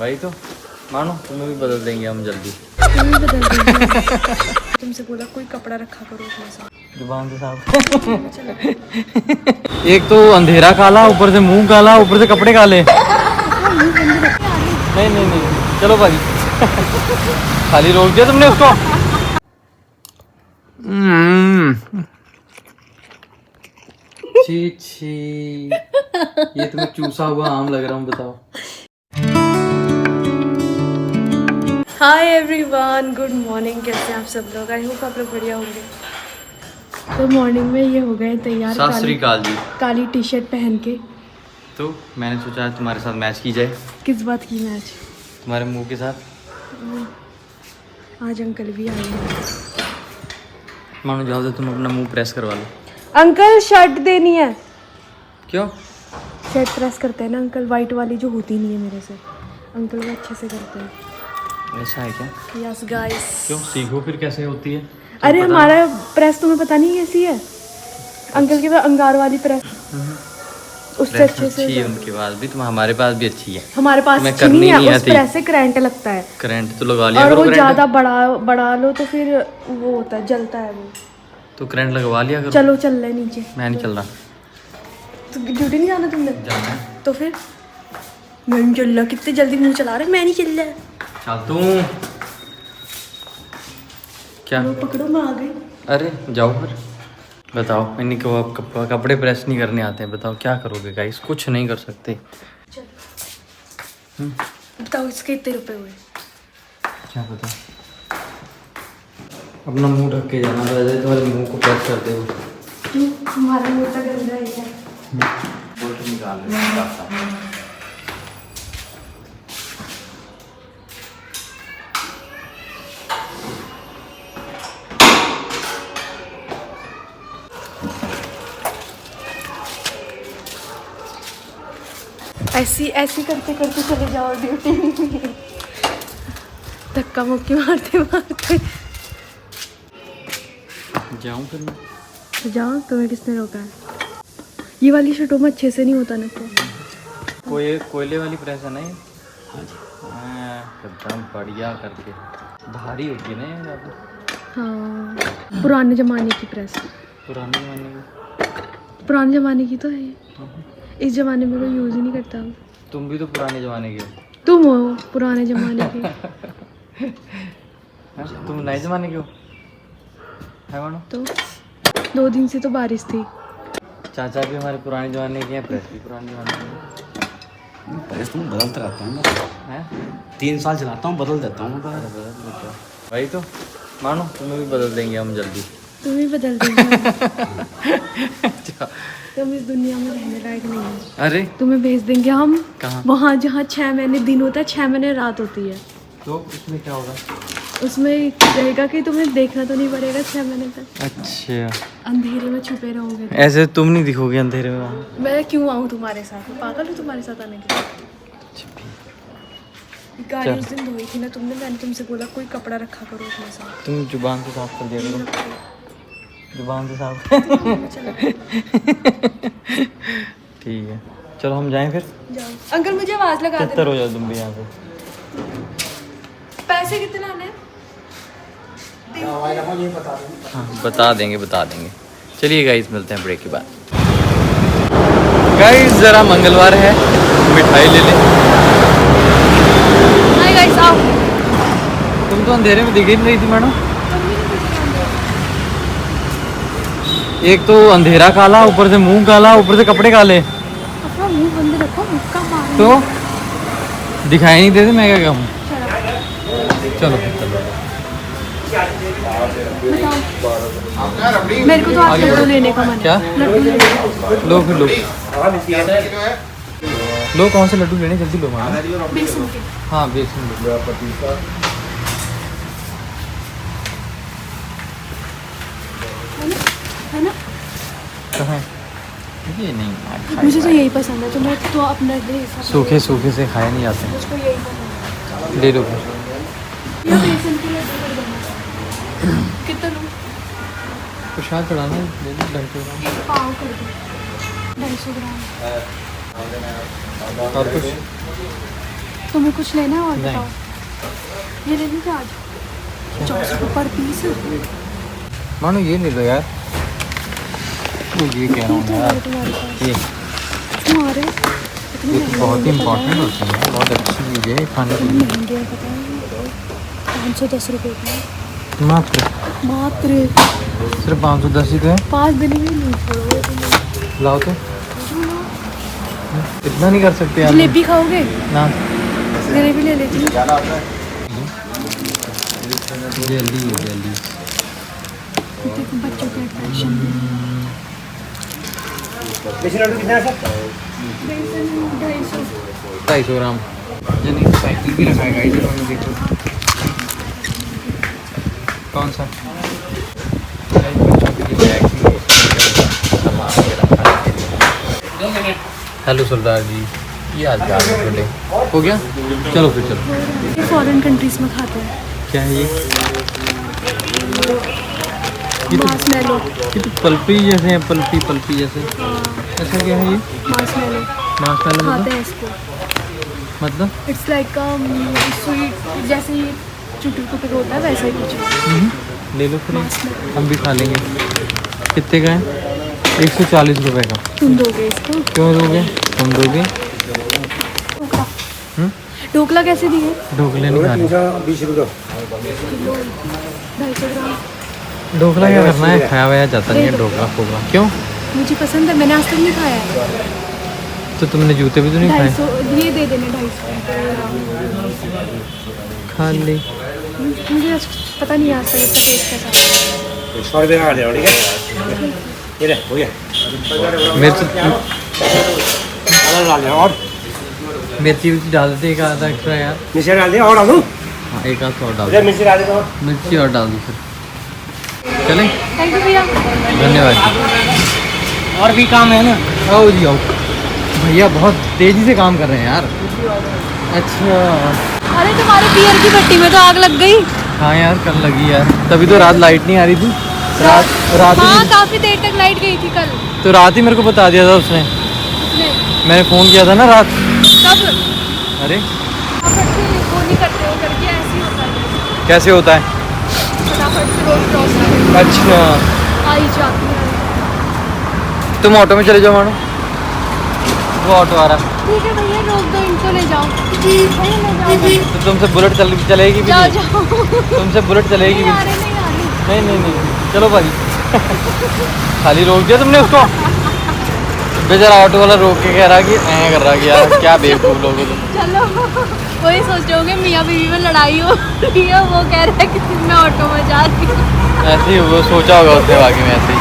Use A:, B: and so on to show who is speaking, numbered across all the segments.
A: भाई तो मानो तुम्हें भी बदल देंगे हम जल्दी।
B: तुम्हें भी बदल देंगे। तुमसे बोला कोई कपड़ा रखा करो अपने साथ।
A: जुबान के साथ एक तो अंधेरा काला, ऊपर से मुंह काला, ऊपर से कपड़े काले। नहीं नहीं नहीं चलो भाई। खाली रोक दिया तुमने उसको। छी छी, ये तुम्हें चूसा हुआ आम लग रहा हूँ, बताओ।
B: Hi everyone, good morning. कैसे हैं आप सब लोग? आई होप आप लोग बढ़िया होंगे। तो मॉर्निंग में ये हो गए तैयार,
A: सत श्री अकाल जी।
B: काली टी शर्ट पहन के।
A: तो मैंने सोचा तुम्हारे साथ मैच की जाए।
B: किस बात की मैच?
A: तुम्हारे मुंह के साथ।
B: आज अंकल भी आए हैं।
A: मानो जाओ तो तुम अपना मुंह प्रेस करवा लो।
B: अंकल शर्ट देनी है।
A: क्यों?
B: शर्ट प्रेस करते हैं ना अंकल, वाइट वाली जो होती नहीं है मेरे से। अंकल वो अच्छे से करते हैं।
A: ऐसा है क्या?
B: Yes guys.
A: क्यों? सीखो फिर कैसे होती है।
B: अरे हमारा प्रेस तुम्हें पता नहीं कैसी है? अंकल के पास अंगार वाली प्रेस, उससे अच्छे से
A: अच्छी है उनके पास भी, तुम हमारे पास भी अच्छी है।
B: हमारे पास अच्छी नहीं है। उस प्रेस से करंट लगता है।
A: करंट तो लगा लिया
B: और
A: करो।
B: वो ज्यादा बढ़ा लो तो फिर वो होता है, जलता है वो।
A: तो करंट लगवा लिया करो।
B: चलो चल रहे नीचे।
A: मैं नहीं चल रहा।
B: तो ड्यूटी नहीं जाना तुमने?
A: जाना है।
B: तो फिर मैं नहीं चल रहा। कितने जल्दी मुंह चला रहे। मैं नहीं चल रहा।
A: चल तू। क्या?
B: पकड़ो, मैं आ गई।
A: अरे जाओ फिर। बताओ, इन्हीं को अब कपड़े प्रेस नहीं करने आते हैं। बताओ क्या करोगे गाइस? कुछ नहीं कर सकते।
B: बताओ इसके कितने रुपए हुए?
A: क्या पता। अपना मुंह ढक के जाना, वैसे तुम्हारे मुंह को प्रेस करते हो।
B: क्यों? हमारा मुंह तक गंदा है क्या?
A: बोल्ट निकाल ले।
B: ऐसी ऐसी करते करते चले जाओ ड्यूटी में। धक्का मुक्की मारते मारते
A: जाऊँ फिर मैं?
B: तो जाओ, तुम्हें किसने रोका है? ये वाली शर्टों में अच्छे से नहीं होता ना तो।
A: कोयले वाली प्रेस है ना ये? एकदम बढ़िया करके। भारी होती है ना ये ज़्यादा।
B: हाँ, पुराने ज़माने की प्रेस। पुराने ज़माने की तो है ये। इस ज़माने में कोई यूज़ ही नहीं करता।
A: तुम भी तो पुराने ज़माने के हो।
B: तुम हो पुराने ज़माने के।
A: तुम नए ज़माने के हो है मानो।
B: तो 2 दिन से तो बारिश थी।
A: चाचा भी हमारे पुराने ज़माने के हैं, प्रेस भी पुराने ज़माने के हैं।
C: प्रेस तुम बदलता रहता हूँ मैं। 3 साल चलाता हूँ, बदल देता हूँ।
A: भाई तो मानो तुम्हें भी बदल देंगे हम जल्दी।
B: तुम्हें बदल देंगे। तुम इस दुनिया में रहने लायक नहीं हो।
A: अरे
B: तुम्हें भेज देंगे हम
A: कहाँ?
B: वहाँ जहाँ 6 महीने दिन होता है, 6 महीने रात होती है।
A: तो उसमें क्या होगा?
B: उसमें रहेगा कि तुम्हें देखना तो नहीं पड़ेगा 6 महीने तक।
A: अच्छा,
B: अंधेरे में छुपे रहोगे।
A: ऐसे तुम नहीं दिखोगे अंधेरे में वहाँ।
B: मैं क्यों आऊँ तुम्हारे साथ? मैं पागल हूँ तुम्हारे साथ आने के लिए। गाड़ी उस दिन धोई थी ना तुमने, मैंने तुमसे बोला कोई कपड़ा रखा करो अपने साथ।
A: तुम जुबान से साफ कर दिया करो। जुबान से साफ। ठीक है, चलो हम जाएं फिर।
B: जाओ अंकल, मुझे आवाज़ लगा
A: कितना
B: देना।
A: हो जाओ तुम भी यहाँ पे।
B: पैसे कितने आने हैं?
A: हाँ बता देंगे। चलिए गाइस, मिलते हैं ब्रेक के बाद। गाइस ज़रा मंगलवार है, मिठाई ले लें।
B: हाय गाइस, आओ।
A: तुम तो अंधेरे में दिख ही नहीं रही थी मैडम। एक तो अंधेरा काला, ऊपर से मुंह काला, ऊपर से कपड़े काले।
B: अपना मुंह बंद रखो, मुक्का मारो।
A: तो दिखाई नहीं देते, मैं क्या कहूँ। चलो
B: मेरे को तो आज लड्डू लेने का मन है।
A: क्या?
B: लड्डू लेने का।
A: लो फिर लो। लो, कौन से लड्डू लेने? जल्दी लो मैडम।
B: बेसन के।
A: हाँ बेसन लो।
B: है ना?
A: कहाँ है? ये नहीं
B: मुझे तो यही पसंद है। तुम्हें तो अपना हिसाब से।
A: सूखे से खाए नहीं जाते।
B: मुझको यही पसंद है।
A: ले लो फिर।
B: ये बेसन के लड्डू कर देना। कितना लूँ?
A: प्रसाद चढ़ाना है, ले लो 250 ग्राम।
B: पाव कर दो, 250 ग्राम।
A: और कुछ?
B: तुम्हें कुछ लेना है और
A: नहीं।
B: बताओ। ये ले लीजिए आज 50 रुपये पर पीस।
A: मानो ये ले लो यार। तो ये कह रहा हूँ यार,
B: तुम्हारे पास
A: ये
B: तुम्हारे
A: ये तो बहुत ही इम्पोर्टेंट होती है, बहुत अच्छी चीज़ है खाने के लिए।
B: महंगे हैं पता है। 510 रुपये की
A: मात्र
B: मात्र।
A: सिर्फ 510 ही तो है।
B: 5 दिन भी नहीं छोड़ो।
A: लाओ तो, इतना नहीं कर सकते यार।
B: जलेबी खाओगे?
A: ना
B: जलेबी ले लेती हूँ।
A: जल्दी जल्दी।
B: देखो बच्चों का अट्रैक्शन। बेसन 250।
A: 250 ग्राम। यानी साइकिल भी रखा है गाइस, इन्होंने देखो। कौन सा? बच्चों के लिए बैग भी है, सामान वगैरह खाने के लिए। हेलो सरदार जी, ये आज जा रहे हैं। हो गया, चलो फिर चलो।
B: ये फॉरेन कंट्रीज में खाते हैं।
A: क्या है ये?
B: मार्शमैलो।
A: ये तो पल्पी जैसे हैं, पल्पी जैसे। अच्छा क्या है ये?
B: मार्शमैलो
A: मार्शमैलो
B: खाते
A: मतलब?
B: हैं इसको।
A: मतलब
B: इट्स लाइक स्वीट, जैसे ये चुटू कुटू होता है वैसा ही कुछ।
A: ले लो फिर, हम भी खा लेंगे। कितने का है? 140 रुपये का।
B: तुम दोगे इसको?
A: क्यों दोगे? तुम दोगे?
B: ढोकला कैसे दिए?
A: ढोकले नहीं खाने।
B: 250 ग्राम।
A: ढोकला क्या करना है, खाया वाया जाता नहीं है ढोकला फोकला। क्यों?
B: मुझे पसंद है, मैंने आज तक नहीं खाया है।
A: तो तुमने जूते भी तो नहीं खाए?
B: 250 ये दे देना 250
A: खा ले।
B: मुझे आज पता नहीं आज तक इसका टेस्ट कैसा है।
C: 100 रुपये का दे, ठीक है? ये ले, हो गया।
A: मिर्च
C: और
A: मिर्ची डाल देते एक आधा एक्स्ट्रा यार।
C: मिर्ची डाल दिया और डाल दूँ?
A: हाँ एक आध और डाल
C: इधर
A: दो।
C: मिर्ची डाल देता हूँ।
A: मिर्ची और डाल दो फिर। चलें?
B: थैंक यू भैया।
A: धन्यवाद।
C: और भी काम है ना?
A: आओ जी आओ। भैया बहुत तेज़ी से काम कर रहे हैं यार। अच्छा
B: अरे तुम्हारे बियर की भट्टी में तो आग लग गई।
A: हाँ यार, कल लगी यार, तभी तो रात लाइट नहीं आ रही थी। रात
B: हाँ काफी देर तक लाइट गई थी कल।
A: तो रात ही मेरे को बता दिया था उसने। मैंने फ़ोन किया था ना रात।
B: कब?
A: अरे
B: फटाफट से वो नहीं करते हो करके ऐसे ही होता है।
A: कैसे होता है?
B: फटाफट से रोड क्रॉस कर
A: अच्छा
B: आई जाती है।
A: तुम ऑटो में चले जाओ मानो, वो ऑटो आ रहा है।
B: ठीक है भैया, रोक दो इनको, ले जाओ। भैया ले जाओ।
A: तो तुमसे बुलेट चलेगी भी
B: जाओ
A: नहीं?
B: जाओ।
A: तुमसे बुलेट चलेगी भी
B: नहीं आ रही, नहीं आ रही।
A: नहीं, चलो भाई। खाली रोक दिया तुमने उसको। बेचारा ऑटो वाला रोक के कह रहा कि ऐ कर रहा कि यार क्या बेवकूफ़ लोग हो तुम।
B: चलो वही सोच रहे होंगे मियाँ बीवी में लड़ाई हो रही है, वो कह रहा है कि मैं ऑटो में जा रही हूँ।
A: ऐसे ही वो सोचा होगा उसने बाकी में ऐसे ही।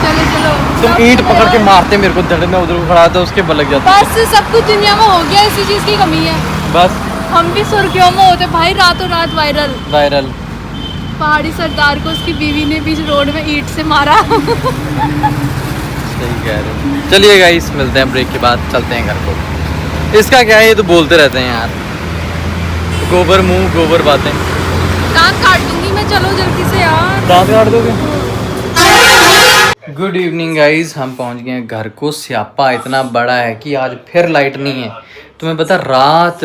B: चलो चलो
A: तुम ईंट पकड़ के मारते मेरे को, धड़ में उधर खड़ा था उसके बल लग जाता।
B: बस सब कुछ दुनिया में हो गया, इसी चीज़ की कमी है।
A: बस
B: हम भी सुर्खियों में होते भाई, रातों रात वायरल। पहाड़ी सरदार को उसकी बीवी ने बीच रोड में ईंट से मारा।
A: सही कह रहे हो। चलिए गाइस, मिलते हैं ब्रेक के बाद, चलते हैं घर को। इसका क्या है, ये तो बोलते रहते हैं यार, गोबर मुंह गोबर बातें।
B: दांत काट दूंगी मैं, चलो जल्दी से यार।
A: दांत काट दोगे? गुड इवनिंग गाइस, हम पहुंच गए हैं घर को। स्यापा इतना बड़ा है कि आज फिर लाइट नहीं है। तुम्हें पता, रात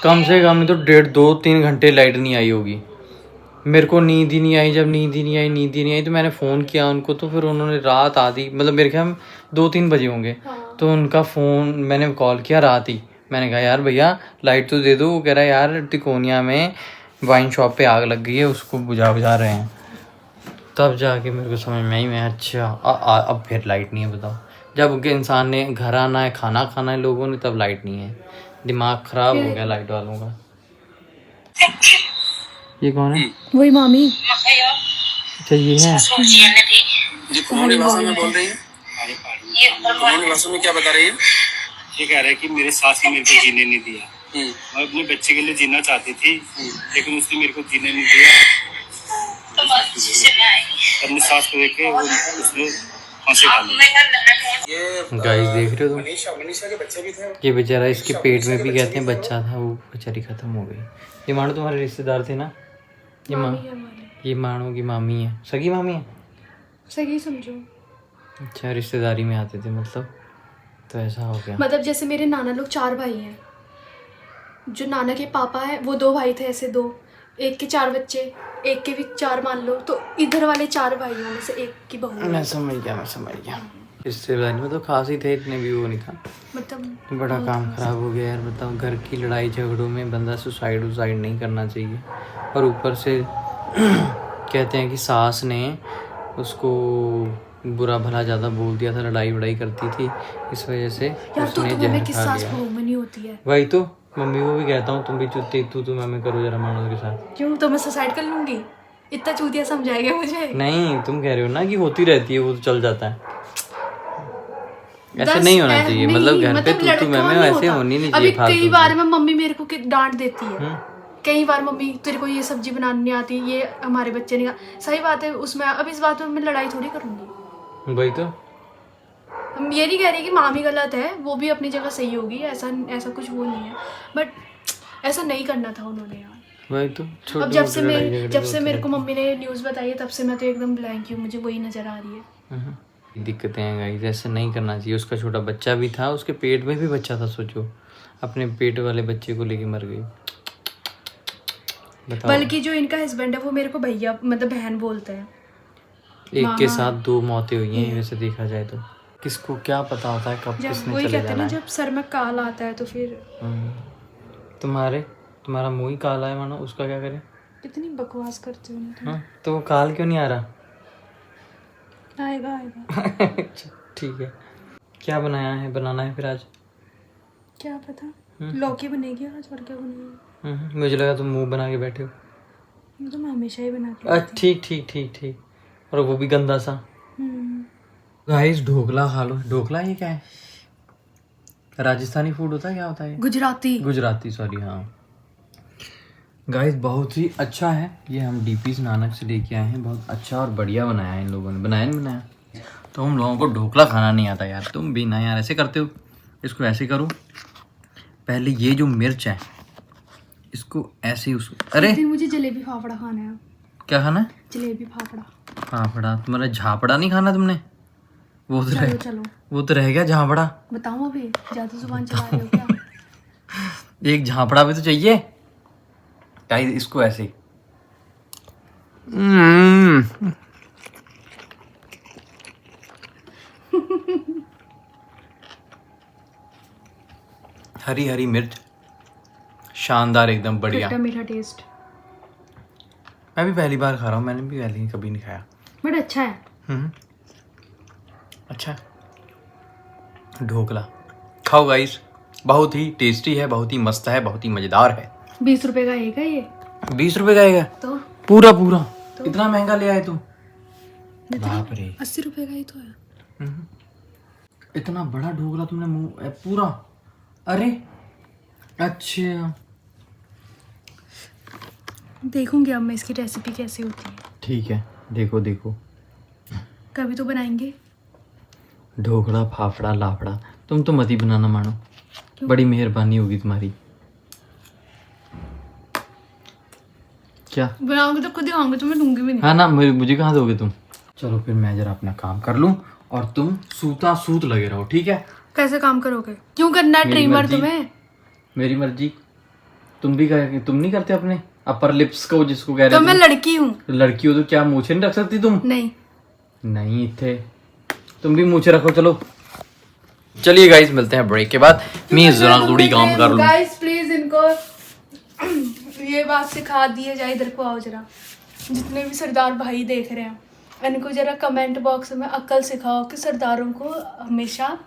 A: कम से कम तो 1.5-2-3 घंटे लाइट नहीं आई होगी। मेरे को नींद ही नहीं आई। जब नींद ही नहीं आई तो मैंने फ़ोन किया उनको, तो फिर उन्होंने रात आधी, मतलब मेरे ख्याल 2-3 बजे होंगे। तो उनका फ़ोन मैंने कॉल किया रात ही। मैंने कहा यार भैया लाइट तो दे दो। वो कह रहा है यार तिकोनिया में वाइन शॉप पे आग लग गई है, उसको बुझा रहे हैं। तब जाके मेरे को समझ में आई, मैं अच्छा अब फिर लाइट नहीं है। बताओ, जब उनके इंसान ने घर आना है, खाना खाना है लोगों ने, तब लाइट नहीं है। दिमाग ख़राब हो गया लाइट वालों का। ये कौन है?
B: वही मामी।
A: अच्छा ये है।
D: जी कुमाऊनी भाषा में बोल रही है। कुमाऊनी भाषा में क्या बता रही है?
E: ये कह रहा है कि मेरे सास ने मेरे को जीने नहीं दिया। मैं अपने बच्चे के लिए जीना चाहती थी, लेकिन उसने मेरे को जीने नहीं दिया। अपनी सास को देख के उसने फांसी खा ली।
A: गाइस देख रहे हो तुम,
D: मनीषा के बच्चे भी थे।
A: ये बेचारा इसके पेट में भी कहते हैं बच्चा था, वो बेचारी ख़त्म हो गई। ये मानो तुम्हारे रिश्तेदार थे ना? ये मानो की मामी है, सगी मामी है।
B: सही समझो।
A: अच्छा रिश्तेदारी में आते थे मतलब, तो ऐसा हो गया।
B: मतलब जैसे मेरे नाना लोग 4 भाई हैं, जो नाना के पापा है वो 2 भाई थे, ऐसे 2, एक के 4 बच्चे, एक के भी 4 मान लो, तो इधर वाले 4 भाइयों में से एक की बहू है।
A: मैं समझ गया। इससे में तो खास ही थे, इतने भी वो नहीं था,
B: मतलब
A: बड़ा काम खराब हो गया यार। बताओ, घर की लड़ाई झगड़ों में बंदा सुसाइड नहीं करना चाहिए, और ऊपर से कहते हैं कि सास ने उसको बुरा भला ज़्यादा बोल दिया था, लड़ाई वड़ाई करती थी, इस वजह से
B: यार तो
A: उसने
B: तुम्हें
A: जहर
B: किस
A: खा
B: सास
A: लिया।
B: बहू में नहीं होती है?
A: वही तो मम्मी को भी कहता हूँ, तुम भी चुत्ती तू मैं करो जरा मानो के साथ।
B: क्यों, तो मैं सुसाइड कर लूंगी? इतना चूतिया समझाएगा मुझे?
A: नहीं, तुम कह रहे हो ना कि होती रहती है, वो तो चल जाता है, ऐसे नहीं होना चाहिए। मतलब घर पे तू मैं वैसे होनी नहीं चाहिए।
B: अभी कई बार में मम्मी मेरे को डांट देती है, कई बार मम्मी तेरे को ये सब्जी बनानी नहीं आती, ये हमारे बच्चे नहीं सही बात है उसमें। अब इस बात में मैं लड़ाई थोड़ी करूंगी।
A: वही तो,
B: हम ये नहीं कह रही कि मामी गलत है, वो भी अपनी जगह सही होगी, ऐसा कुछ वो नहीं है, बट ऐसा नहीं करना था उन्होंने यार।
A: वही तो
B: अब जब से मेरे को मम्मी ने न्यूज़ बताई है, तब से मैं तो एकदम ब्लैंक हूँ, मुझे वही नजर आ रही है।
A: दिक्कतें हैं गाइस, ऐसे नहीं करना चाहिए। उसका छोटा बच्चा भी था, उसके पेट में भी बच्चा था, सोचो अपने पेट वाले बच्चे को लेके मर गई, बताओ।
B: बल्कि जो इनका हस्बैंड है वो मेरे को भैया मतलब बहन बोलते हैं।
A: एक के साथ 2 मौतें हुई हैं वैसे देखा जाए तो, किसको क्या पता होता है कब
B: जब
A: किसने
B: वही
A: चले
B: कहते हैं
A: जाना
B: ना,
A: है।
B: जब सर में काल आता है तो फिर
A: तुम्हारा मुंह ही काला है मानो, उसका क्या करे?
B: कितनी बकवास करते हो तुम।
A: हाँ, तो वो काल क्यों नहीं आ रहा?
B: आएगा
A: ठीक है, क्या बनाना है फिर आज?
B: क्या पता, लौकी बनेगी आज और क्या बनेगी।
A: मुझे लगा तुम मुंह बना के बैठे हो।
B: ये तो मैं हमेशा ही बना के
A: ठीक, और वो भी गंदा सा। गाइस ढोकला खा लो। ढोकला ये क्या है? राजस्थानी फूड होता है, क्या होता है? गुजराती सॉरी, हाँ। गाइस बहुत ही अच्छा है ये, हम डीपीज नानक से लेके आए हैं, बहुत अच्छा और बढ़िया बनाया है इन लोगों ने। बनाया तो हम लोगों को ढोकला खाना नहीं आता यार, तुम भी ना यार ऐसे करते हो। इसको ऐसे करो, पहले ये जो मिर्च है इसको ऐसे उसको, अरे
B: मुझे जलेबी फाफड़ा खाना है।
A: क्या खाना है?
B: जलेबी फाफड़ा।
A: फाफड़ा? तुम्हारा झापड़ा नहीं खाना तुमने? वो तो
B: चलो
A: वो तो रह गया झापड़ा।
B: बताओ, अभी ज्यादा जुबान चला रहे हो क्या?
A: एक झापड़ा भी तो चाहिए। गाइस इसको ऐसे हरी हरी मिर्च, शानदार एकदम बढ़िया।
B: खट्टा मीठा टेस्ट।
A: मैं भी पहली बार खा रहा हूँ, मैंने भी पहले कभी नहीं खाया।
B: बट अच्छा है।
A: अच्छा ढोकला खाओ गाइस, बहुत ही टेस्टी है, बहुत ही मस्त है, बहुत ही मजेदार है।
B: 20 रुपए का एक है ये।
A: 20 रुपए का है
B: तो
A: पूरा तो? इतना महंगा ले आए तू? बाप रे,
B: 80 रुपए का ही तो है।
A: इतना बड़ा ढोकला तुमने मुंह पूरा? अरे अच्छा,
B: देखूंगी अब मैं इसकी रेसिपी कैसे होती है।
A: ठीक है, देखो
B: कभी तो बनाएंगे।
A: ढोकला फाफड़ा लाफड़ा तुम तो मत ही बनाना मानो, बड़ी मेहरबानी होगी तुम्हारी। क्या
B: बनाऊंगी तो खुद ही खाऊंगी, तुम्हें दूंगी भी नहीं।
A: हाँ ना, मुझे कहाँ दोगे तुम? चलो फिर मैं जरा अपना काम कर लूं और तुम सूत लगे रहो, ठीक है?
B: कैसे काम करोगे? क्यों करना है ट्रिमर तुम्हें?
A: मेरी मर्जी। तुम नहीं करते अपने अपर लिप्स को, जिसको कह रहे
B: तो मैं लड़की हूँ।
A: लड़की हो तो क्या मूछे नहीं रख सकती तुम? नहीं थे, तुम भी मूछे रखो। चलो चलिए गाइस, मिलते हैं ब्रेक के बाद। मैं जरा थोड़ी काम कर लूं।
B: गाइस प्लीज इनको ये बात सिखा दिए जाए, इधर को आओ जरा। जितने भी सरदार भाई देख रहे हैं, इनको जरा कमेंट बॉक्स में अक्ल सिखाओ कि सरदारों को हमेशा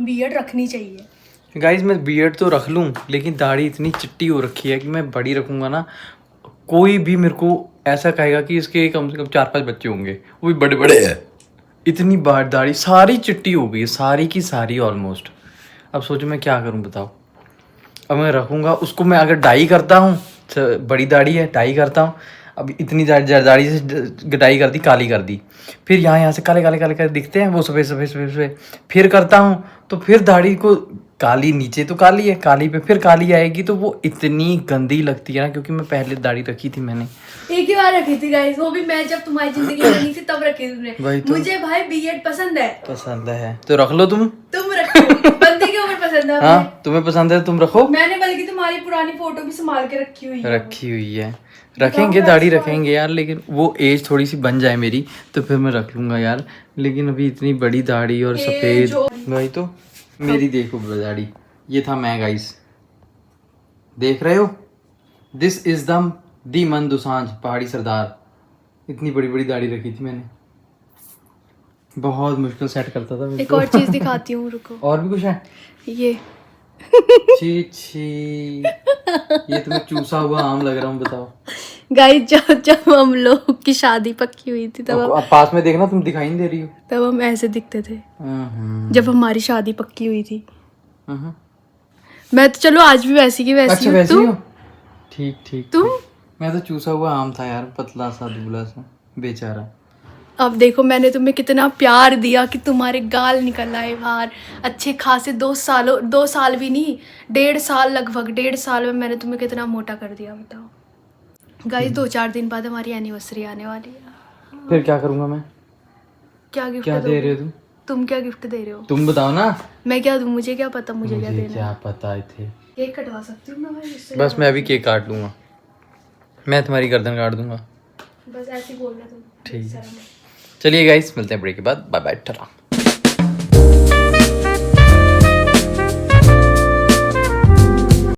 B: बियर्ड रखनी चाहिए।
A: गाइस मैं बियर्ड तो रख लूं, लेकिन दाढ़ी इतनी चिट्टी हो रखी है कि मैं बड़ी रखूंगा ना, कोई भी मेरे को ऐसा कहेगा कि इसके कम से कम 4-5 बच्चे होंगे, वो भी बड़े बड़े हैं। इतनी बार दाढ़ी सारी चिट्टी हो गई है, सारी की सारी ऑलमोस्ट। अब सोचो मैं क्या करूं, बताओ। अब मैं रखूंगा उसको, मैं अगर डाई करता हूँ, बड़ी दाढ़ी है डाई करता हूँ, अब इतनी दाढ़ी से डाई कर दी, काली कर दी, फिर यहाँ से काले काले काले काले दिखते हैं, वो सफ़ेद सफ़ेद सफ़ेद, फिर करता हूँ तो फिर दाढ़ी को काली नीचे तो काली है, काली पे फिर काली आएगी तो वो इतनी गंदी लगती है ना, क्योंकि मैं पहले दाढ़ी रखी थी मैंने।
B: एक ही बार रखी थी गाइस, वो भी मैं जब तुम्हारी जिंदगी में नहीं थी तब रखी तुमने।
A: वही तो।
B: मुझे भाई बीएड पसंद है।
A: पसंद है तो रख लो तुम
B: रखो, बंदी के ऊपर पसंद है।
A: हाँ तुम्हें पसंद है तुम रखो।
B: मैंने बल्कि तुम्हारी पुरानी फोटो भी संभाल के रखी हुई है।
A: रखेंगे, दाढ़ी रखेंगे यार, लेकिन वो एज थोड़ी सी बन जाए मेरी तो फिर मैं रख लूंगा यार। लेकिन अभी इतनी बड़ी दाढ़ी और सफेद, वही तो। मेरी देखो दाढ़ी, ये था मैं गाइस, देख रहे हो, दिस इज दी मन दोसांझ पहाड़ी सरदार। इतनी बड़ी बड़ी दाढ़ी रखी थी मैंने, बहुत मुश्किल सेट करता था।
B: एक और चीज दिखाती हूँ, रुको।
A: और भी कुछ है?
B: ये
A: छी छी, ये तुम्हें चूसा हुआ आम लग रहा हूँ, बताओ।
B: गाइस जब हम लोग की शादी पक्की हुई थी तब
A: अब पास में देखना, तुम दिखाई नहीं दे रही हो।
B: तब हम ऐसे दिखते थे जब हमारी शादी पक्की हुई थी। मैं तो चलो आज भी वैसी की वैसी
A: अच्छा
B: हूँ।
A: वैसी
B: तुम
A: हो? ठीक।
B: तुम
A: मैं तो चूसा हुआ आम था यार, पतला सा दुबला सा बेचारा।
B: अब देखो मैंने तुम्हें कितना प्यार दिया कि तुम्हारे गाल निकल आए बाहर अच्छे खासे। 2 साल भी नहीं, 1.5 साल, लगभग 1.5 साल में मैंने तुम्हें कितना मोटा कर दिया, बताओ। गाइस 2-4 दिन बाद हमारी एनिवर्सरी आने वाली है।
A: फिर क्या करूंगा मैं?
B: क्या गिफ्ट
A: क्या दे रहे हो
B: तुम क्या गिफ्ट दे रहे हो?
A: तुम बताओ ना।
B: मैं क्या दूं? मुझे क्या पता मुझे क्या देना।
A: क्या पता थे।
B: केक कटवा सकती हूँ मैं भाई इससे?
A: बस मैं अभी केक काट लूंगा, मैं तुम्हारी गर्दन काट दूंगा।
B: बस ऐसे ही बोलना तुम।
A: ठीक है, चलिए गाइस मिलते हैं ब्रेक के बाद। Bye bye, Tata.